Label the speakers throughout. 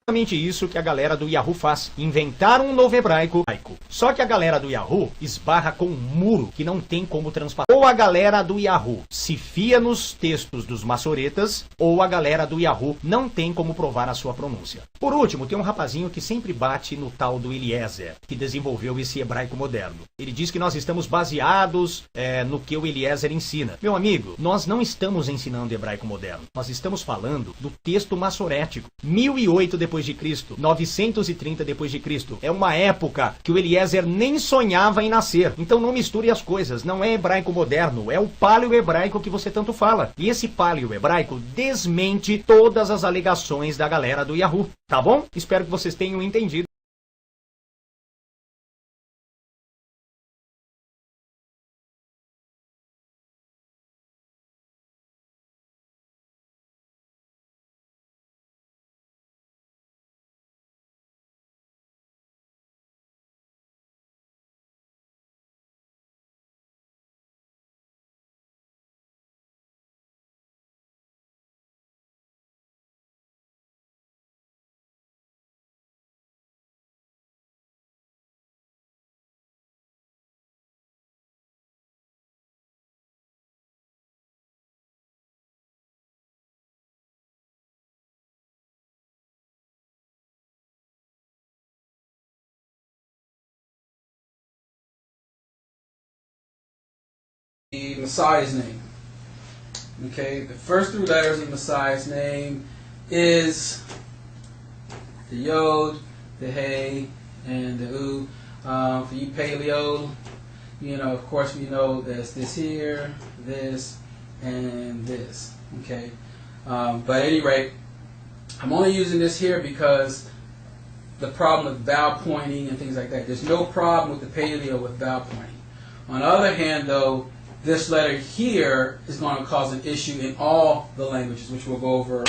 Speaker 1: Exatamente isso que a galera do Yahoo faz. Inventaram um novo hebraico. Só que a galera do Yahoo esbarra com um muro que não tem como transpassar. Ou a galera do Yahoo se fia nos textos dos maçoretas, ou a galera do Yahoo não tem como provar a sua pronúncia. Por último, tem um rapazinho que sempre bate no tal do Eliezer, que desenvolveu esse hebraico moderno. Ele diz que nós estamos baseados no que o Eliezer ensina. Meu amigo, nós não estamos ensinando hebraico moderno. Nós estamos falando do texto maçorético. 1008 depois de Cristo, 930 depois de Cristo. É uma época que o Eliezer nem sonhava em nascer. Então não misture as coisas. Não é hebraico moderno, é o paleo-hebraico que você tanto fala. E esse paleo-hebraico desmente todas as alegações da galera do Yahoo. Tá bom? Espero que vocês tenham entendido.
Speaker 2: The Messiah's name. Okay, the first three letters of Messiah's name is the Yod, the Hey, and the U. For you paleo, of course we know there's this here, this, and this. Okay, but at any rate, I'm only using this here because the problem with vowel pointing and things like that. There's no problem with the paleo with vowel pointing. On the other hand, though, this letter here is going to cause an issue in all the languages, which we'll go over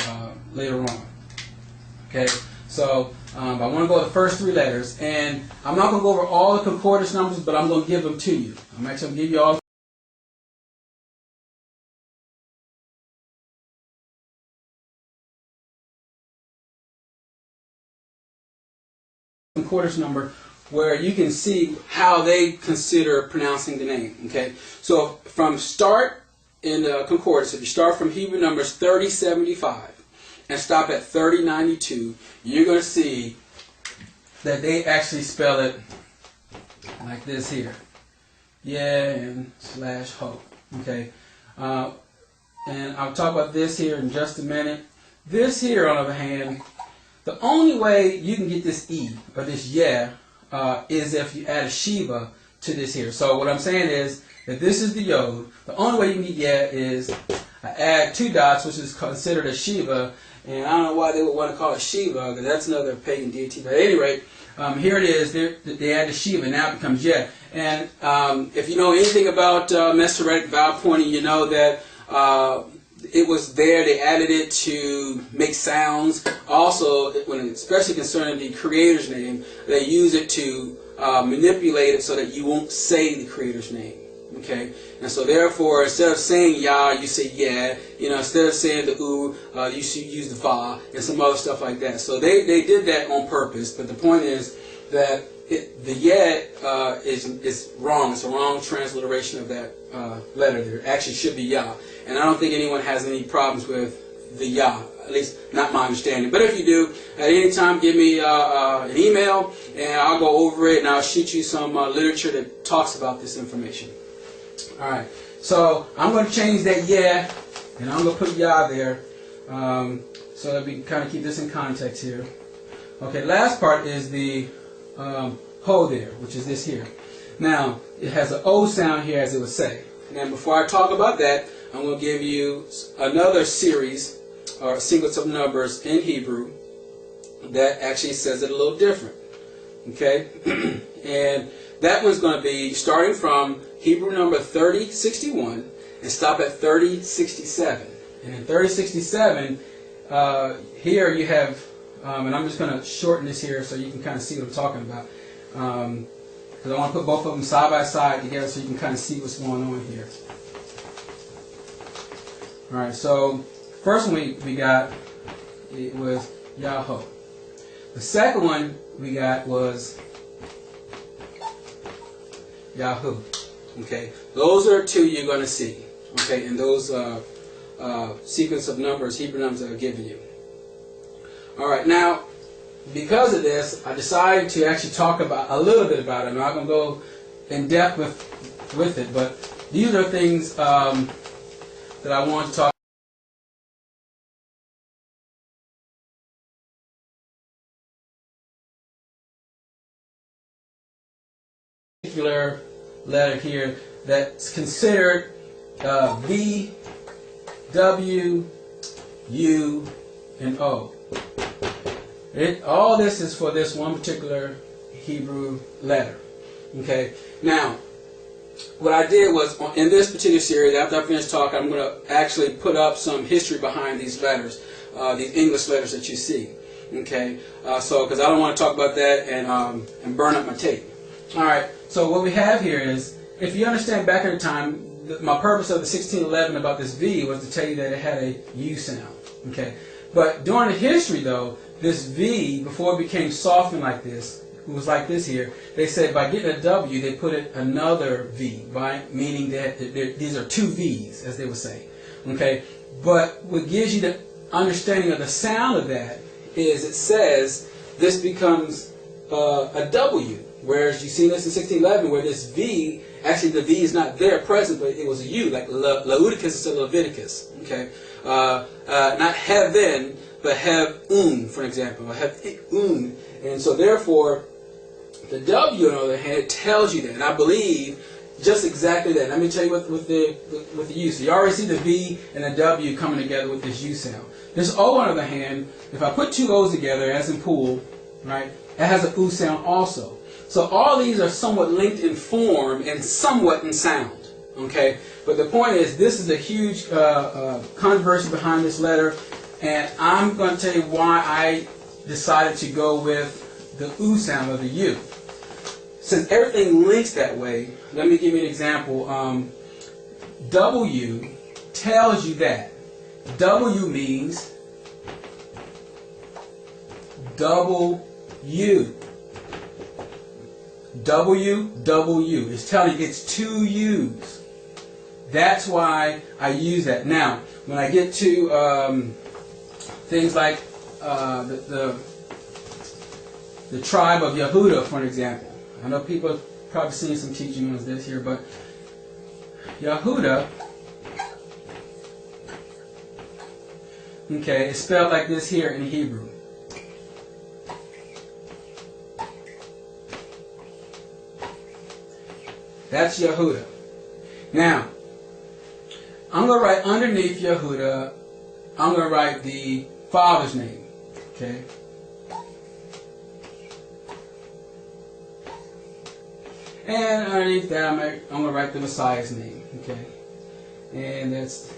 Speaker 2: later on. Okay, so I want to go with the first three letters, and I'm not going to go over all the concordance numbers, but I'm going to give them to you. I'm actually going to give you all the concordance number where you can see how they consider pronouncing the name. Okay, so from start in the concordance, if you start from Hebrew numbers 3075 and stop at 3092, you're going to see that they actually spell it like this here. Yeah, and slash ho. Okay, and I'll talk about this here in just a minute. This here, on the other hand, the only way you can get this E or this yeah is if you add a Shiva to this here. So what I'm saying is that this is the Yod. The only way you can get yeah is I add two dots, which is considered a Shiva. And I don't know why they would want to call it Shiva, because that's another pagan deity. But at any rate, here it is. They add the Shiva. Now it becomes yeah. And if you know anything about Masoretic vowel pointing, you know that it was there. They added it to make sounds. Also, especially concerning the Creator's name, they use it to manipulate it so that you won't say the Creator's name. Okay, and so therefore, instead of saying Yah, you say yeah. Instead of saying the U, you should use the Va and some other stuff like that. So they did that on purpose. But the point is that the yeah is wrong. It's a wrong transliteration of that letter there. It actually should be Yah. And I don't think anyone has any problems with the Yah, at least not my understanding. But if you do, at any time, give me an email, and I'll go over it, and I'll shoot you some literature that talks about this information. All right, so I'm going to change that yeah, and I'm going to put Yah there, so that we can kind of keep this in context here. Okay, last part is the ho there, which is this here. Now, it has an O sound here, as it would say. Now, before I talk about that, I'm going to give you another series or sequence of numbers in Hebrew that actually says it a little different. Okay? And that one's going to be starting from Hebrew number 3061 and stop at 3067. And in 3067, here you have, and I'm just going to shorten this here so you can kind of see what I'm talking about. Because I want to put both of them side by side together so you can kind of see what's going on here. Alright, so first one we got, it was Yahoo. The second one we got was Yahoo. Okay, those are two you're going to see. Okay, in those sequence of numbers, Hebrew numbers that I've given you. All right, now because of this, I decided to actually talk about a little bit about it. I'm not going to go in depth with it, but these are things that I want to talk. Particular letter here that's considered V, W, U, and O. All this is for this one particular Hebrew letter. Okay. Now, what I did was in this particular series, after I finish talking, I'm going to actually put up some history behind these letters, these English letters that you see. Okay. So, because I don't want to talk about that and burn up my tape. All right. So what we have here is, if you understand back at the time, my purpose of the 1611 about this V was to tell you that it had a U sound. Okay. But during the history, though, this V, before it became softened like this, it was like this here, they said by getting a W, they put it another V, right? Meaning that these are two V's, as they would say. Okay? But what gives you the understanding of the sound of that is it says this becomes a W. Whereas you see this in 1611 where this V, actually the V is not there present, but it was a U, like Laudicus instead of Leviticus. Okay? Not heaven, but have for example, or have and so therefore the W on the other hand tells you that, and I believe just exactly that. Let me tell you with the U. So you already see the V and the W coming together with this U sound. This O on the other hand, if I put two O's together, as in pool, right, it has an U sound also. So all these are somewhat linked in form and somewhat in sound. Okay, but the point is, this is a huge controversy behind this letter, and I'm going to tell you why I decided to go with the U sound of the U. Since everything links that way, let me give you an example. W tells you that. W means double U. W. It's telling you it's two U's. That's why I use that. Now, when I get to things like the tribe of Yehuda, for an example. I know people have probably seen some teaching on this here, but Yehuda, okay, it's spelled like this here in Hebrew. That's Yehuda. Now, I'm going to write underneath Yehuda, I'm going to write the father's name. Okay? And underneath that, I'm going to write the Messiah's name. Okay? And that's